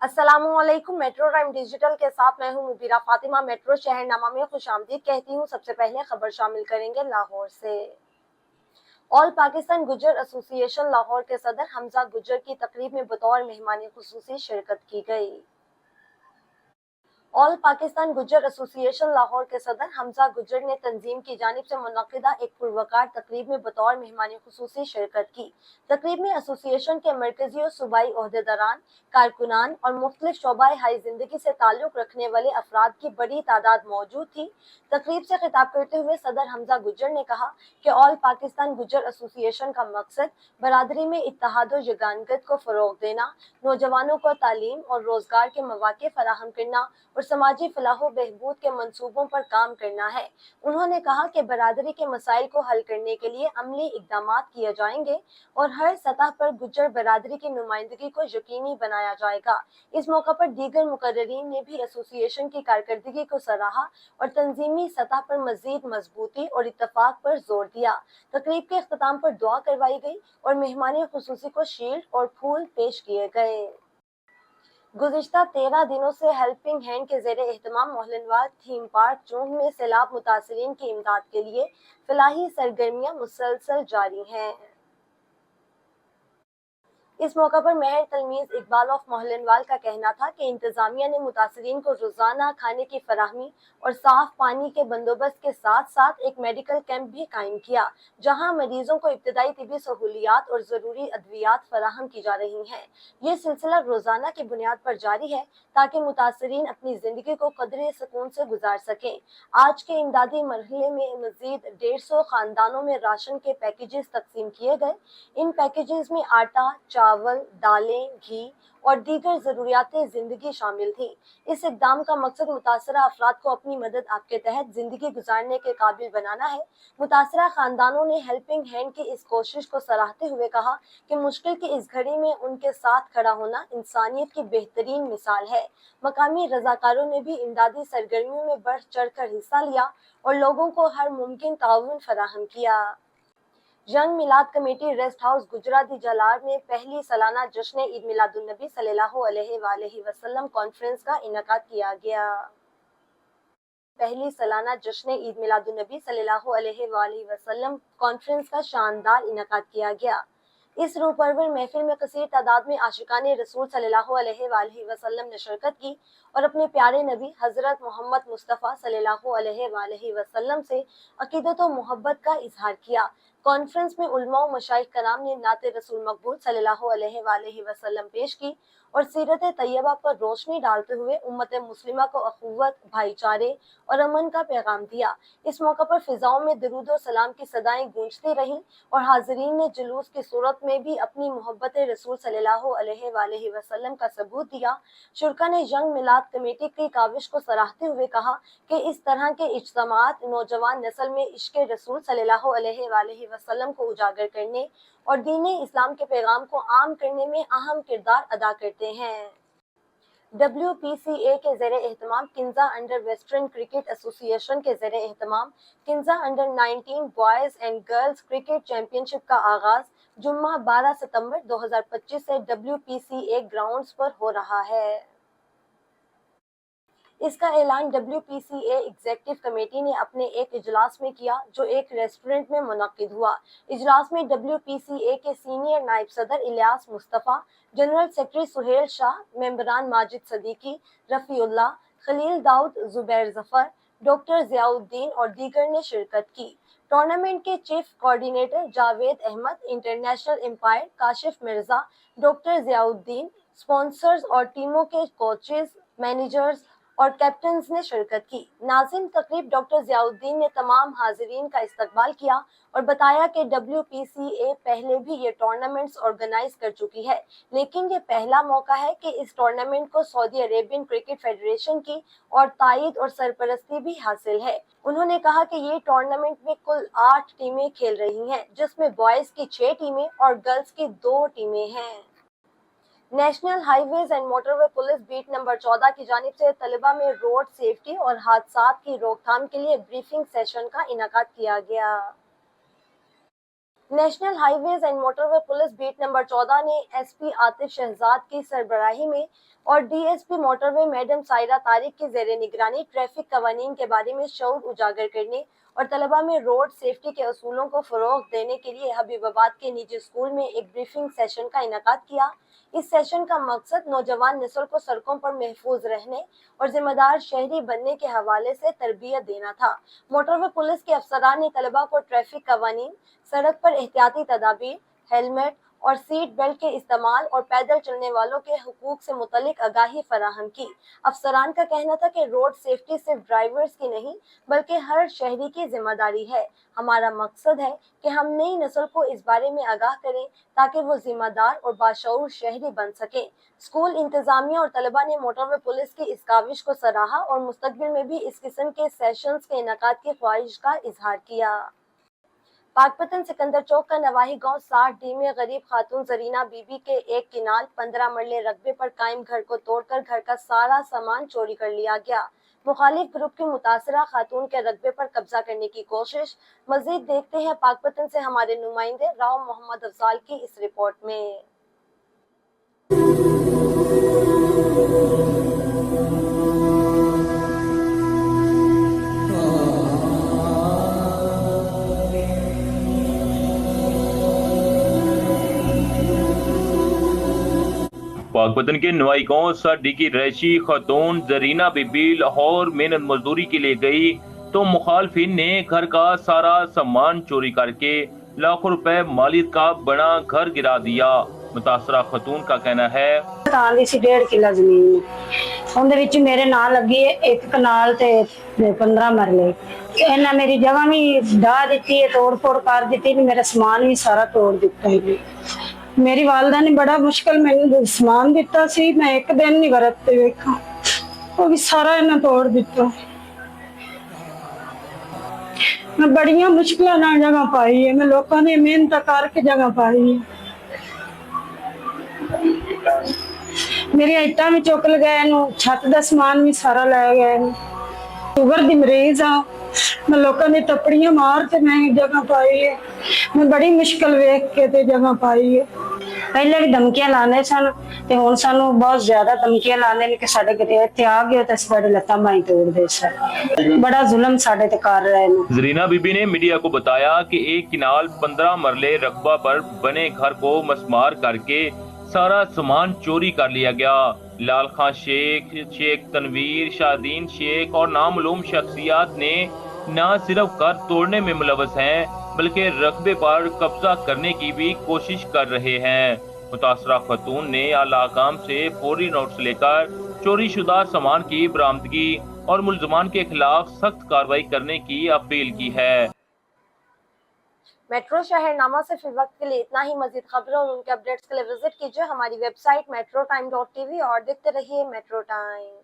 अस्सलामुअलैकुम। Metro time digital के साथ मैं हूं मुबीरा फातिमा। मेट्रो शहरनामा में खुशामदीद कहती हूं। सबसे पहले खबर शामिल करेंगे लाहौर से। ऑल पाकिस्तान गुज्जर एसोसिएशन लाहौर के सदर हमजा गुज्जर की तकरीब में बतौर मेहमान खुसूसी शिरकत की गई। ऑल पाकिस्तान गुज्जर एसोसिएशन लाहौर के सदर हमजा गुज्जर ने तंजीम की जानिब से मुनक्किदा एक पुरवकार तकरीब में बतौर मेहमान खुसूसी शिरकत की। तकरीब में एसोसिएशन के मरकजी और सूबाई ओहदेदारान, कारकुनान और मुख्तलिफ शोबाए हाई जिंदगी से ताल्लुक रखने वाले अफराद की बड़ी तादाद मौजूद थी। तकरीब से खिताब करते हुए सदर हमजा गुज्जर ने कहा कि ऑल पाकिस्तान गुज्जर एसोसिएशन का मकसद बरादरी में इत्तेहाद और यगानगत को फरोग देना, नौजवानों को तालीम और रोजगार के मौके फराहम करना और समाजी फलाह बहबूद के मंसूबों पर काम करना है। उन्होंने कहा कि बरादरी के मसाइल को हल करने के लिए अमली इकदाम किए जाएंगे और हर सतह पर गुज्जर बरादरी की नुमाइंदगी को यकीनी बनाया जाएगा। इस मौका पर दीगर मुकर्ररीन ने भी एसोसिएशन की कारकर्दगी को सराहा और तंजीमी सतह पर मजीद मजबूती और इत्तफाक पर जोर दिया। तकरीब के इख्तिताम पर दुआ करवाई गई और मेहमान खुसूसी को शील्ड और फूल पेश किए गए। गुज़िश्ता 13 दिनों से हेल्पिंग हैंड के ज़ेरे एहतमाम मोहल्लनवाल थीम पार्क चौंग में सैलाब मुतासरीन की इमदाद के लिए फलाही सरगर्मियां मुसलसल जारी हैं। इस मौका पर मेहर तलमीज इकबाल ऑफ मोहल्लनवाल का कहना था कि इंतजामिया ने मुतासरीन को रोजाना खाने की फराहमी और साफ पानी के बंदोबस्त के साथ साथ एक मेडिकल कैंप भी कायम किया, जहां मरीजों को इब्तदाई तिबी सहूलियात और जरूरी अद्वियात फराहम की जा रही हैं। ये सिलसिला रोजाना की बुनियाद पर जारी है ताकि मुतासरीन अपनी जिंदगी को कदरे सुकून से गुजार सकें। आज के इमदादी मरहले में मजीद 150 खानदानों में राशन के पैकेजेस तकसीम किए गए। इन पैकेजेस में आटा, चावल, दालें, घी और दीगर जरूरियातें जिंदगी शामिल थी। इस इकदाम का मकसद मुतासरा अफराद को अपनी मदद आपके तहत जिंदगी गुजारने के काबिल बनाना है। मुतासरा खानदानों ने हेल्पिंग हैंड की इस कोशिश को सराहते हुए कहा कि मुश्किल की इस घड़ी में उनके साथ खड़ा होना इंसानियत की बेहतरीन मिसाल है। मकामी रजाकारों ने भी इमदादी सरगर्मियों में बढ़ चढ़ कर हिस्सा लिया और लोगों को हर मुमकिन ताउन फराहम किया। यंग मिलाद कमेटी रेस्ट हाउस गुजराती जलार में पहली सालाना जश्न ईद मिलादुन्नबी सल्लल्लाहु अलैहि वसल्लम कॉन्फ्रेंस का इनेकाद किया गया। पहली सालाना जश्न ईद मिलादुन्नबी सल्लल्लाहु अलैहि वसल्लम कॉन्फ्रेंस का शानदार इनेकाद किया गया। इस रूपरवर महफिल में कसीर तादाद में आशिकाने रसूल सल्लल्लाहु अलैहि वसल्लम ने शिरकत की और अपने प्यारे नबी हजरत मोहम्मद मुस्तफ़ा सल्लल्लाहु अलैहि वसल्लम से अकीदत और मोहब्बत का इजहार किया। कॉन्फ्रेंस में उलमा व मशाइख कराम ने नाते रसूल मकबूल सल्लल्लाहु अलैहि वसल्लम पेश की और सीरत तैयबा पर रोशनी डालते हुए उम्मत मुस्लिमा को अखुवत, भाईचारे और अमन का पैगाम दिया। इस मौका पर फिजाओं में दरूद और सलाम की सदाएं गूंजती रहीं और हाजिरीन ने जुलूस की सूरत में भी अपनी मोहब्बत रसूल सल्लल्लाहु अलैहि वसल्लम का सबूत दिया। शुरका ने यंग मिलाद कमेटी की काविश को सराहते हुए कहा कि इस तरह के इज्तिमात नौजवान नस्ल में इश्क रसूल सल्लल्लाहु अलैहि वसल्लम को उजागर करने और दीन इस्लाम के पैगाम को आम करने में अहम किरदार अदा करते हैं। WPCA के ज़ेरे एहतमाम Kinja under western cricket association के ज़ेरे एहतमाम Kinja under 19 boys and girls cricket championship का आगाज जुम्मा 12 सितंबर 2025 से WPCA ग्राउंड्स पर हो रहा है। इसका ऐलान WPCA एग्जेक्टिव कमेटी ने अपने एक इजलास में किया जो एक रेस्टोरेंट में मुनक्किद हुआ। इजलास में WPCA के सीनियर नायब सदर इलियास मुस्तफ़ा, जनरल सेक्रेटरी सुहेल शाह, मेंबरान माजिद सदीकी, रफ़ीउल्लाह, खलील दाऊद, जुबैर जफर, डॉक्टर ज़ियाउद्दीन और दीगर ने शिरकत की। टूर्नामेंट के chief coordinator Javed Ahmed, international umpire Kashif Mirza, doctor Ziauddin, sponsors और टीमों के कोचेज, मैनेजर्स और कैप्टन्स ने शिरकत की। नाज़िम तकरीब डॉक्टर ज़ियाउद्दीन ने तमाम हाजिरीन का इस्तकबाल किया और बताया कि WPCA पहले भी ये टूर्नामेंट्स ऑर्गेनाइज कर चुकी है, लेकिन ये पहला मौका है कि इस टूर्नामेंट को सऊदी अरेबियन क्रिकेट फेडरेशन की और तायद और सरपरस्ती भी हासिल है। उन्होंने कहा कि ये टूर्नामेंट में कुल 8 टीमें खेल रही हैं, जिसमें बॉयज़ की 6 टीमें और गर्ल्स की 2 टीमें हैं। National highways and motorway police beat number 14 की जानिब से तलबा में रोड सेफ्टी और हादसात की रोकथाम के लिए ब्रीफिंग सेशन का इनेकाद किया गया। National highways and motorway police beat number 14 نے ایس پی عاطف شہزاد کی سربراہی میں اور ڈی ایس پی موٹر وے میڈم سائرہ طارق کی زیر نگرانی ٹریفک قوانین کے بارے میں شعور اجاگر کرنے اور طلباء میں روڈ سیفٹی کے اصولوں کو فروغ دینے کے لیے حبیب آباد کے نجی اسکول میں ایک بریفنگ سیشن کا انعقاد کیا۔ اس سیشن کا مقصد نوجوان نسل کو سڑکوں پر محفوظ رہنے اور ذمہ دار شہری بننے کے حوالے سے تربیت دینا تھا۔ موٹر وے پولیس کے افسران نے طلباء کو ٹریفک قوانین، سڑک پر احتیاطی تدابیر، ہیلمٹ اور سیٹ بیلٹ کے استعمال اور پیدل چلنے والوں کے حقوق سے متعلق آگاہی فراہم کی۔ افسران کا کہنا تھا کہ روڈ سیفٹی صرف ڈرائیورز کی نہیں بلکہ ہر شہری کی ذمہ داری ہے۔ ہمارا مقصد ہے کہ ہم نئی نسل کو اس بارے میں آگاہ کریں تاکہ وہ ذمہ دار اور باشعور شہری بن سکیں۔ اسکول انتظامیہ اور طلباء نے موٹر وے پولیس کی اس کاوش کو سراہا اور مستقبل میں بھی اس قسم کے سیشنز کے انعقاد کی خواہش کا اظہار کیا۔ پاک پتن سکندر چوک کا نواحی گاؤں 60 ڈی میں غریب خاتون زرینہ بی بی کے ایک کنال 15 مرلے رقبے پر قائم گھر کو توڑ کر گھر کا سارا سامان چوری کر لیا گیا۔ مخالف گروپ کی متاثرہ خاتون کے رقبے پر قبضہ کرنے کی کوشش۔ مزید دیکھتے ہیں پاک پتن سے ہمارے نمائندے راؤ محمد افضال کی اس رپورٹ میں۔ پاک پتن کے نوائی گاؤں 60 ڈی کی رہائشی خاتون زرینہ بی بی لاہور محنت مزدوری کے لیے گئی تو مخالفین نے گھر کا سارا سامان چوری کر کے لاکھوں روپے مالیت کا بڑا گھر گرا دیا۔ متاثرہ خاتون کا کہنا ہے 1.5 کلہ زمین اندر میرے نام لگی ہے 1 کنال تے 15 مرلے۔ انہاں میری جگہ بھی ڈھا دیتی ہے، توڑ پھوڑ کر دیتی، میرا سامان بھی سارا توڑ دیتا ہے۔ میری والدہ نے بڑا مشکل میں سامان دیتا سی، میں ایک دن نہیں ورتے ویکھا، وہ بھی سارا انہاں توڑ دیتا۔ میں بڑیاں مشکلاں نال جگہ پائی ہے، میں لوکاں دی محنت کر کے جگہ پائی ہے۔ میری اٹاں بھی چک لگائے، چھت دا سامان بھی سارا لے گئے۔ شوگر دی مریض ہاں، میں لوکاں دی ٹپڑیاں مار تے میں جگہ پائی ہے، میں بڑی مشکل ویکھ کے تے جگہ پائی ہے۔ پہلے بھی دھمکیاں لانے سن تے ہن سانوں بہت زیادہ دھمکیاں لاندے نے کہ ساڈے کتے اتھے آ گئے تے ساڈے لتاں باہیں توڑ دے سن، بڑا ظلم ساڈے تے کر رہے ہیں۔ زرینہ بی بی نے میڈیا کو بتایا کہ ایک کنال 15 مرلے رقبہ پر بنے گھر کو مسمار کر کے سارا سامان چوری کر لیا گیا۔ لال خان شیخ، شیخ تنویر، شاہدین شیخ اور نامعلوم شخصیات نے نہ صرف گھر توڑنے میں ملوث ہیں بلکہ رقبے پر قبضہ کرنے کی بھی کوشش کر رہے ہیں۔ متاثرہ خاتون نے اعلیٰ حکام سے فوری نوٹس لے کر چوری شدہ سامان کی برآمدگی اور ملزمان کے خلاف سخت کارروائی کرنے کی اپیل کی ہے۔ میٹرو شہر نامہ سے فی الوقت کے لیے اتنا ہی۔ مزید خبروں اور ان کے اپڈیٹس کے لیے وزٹ کیجیے ہماری ویب سائٹ metroTime.tv اور دیکھتے رہیے میٹرو ٹائم۔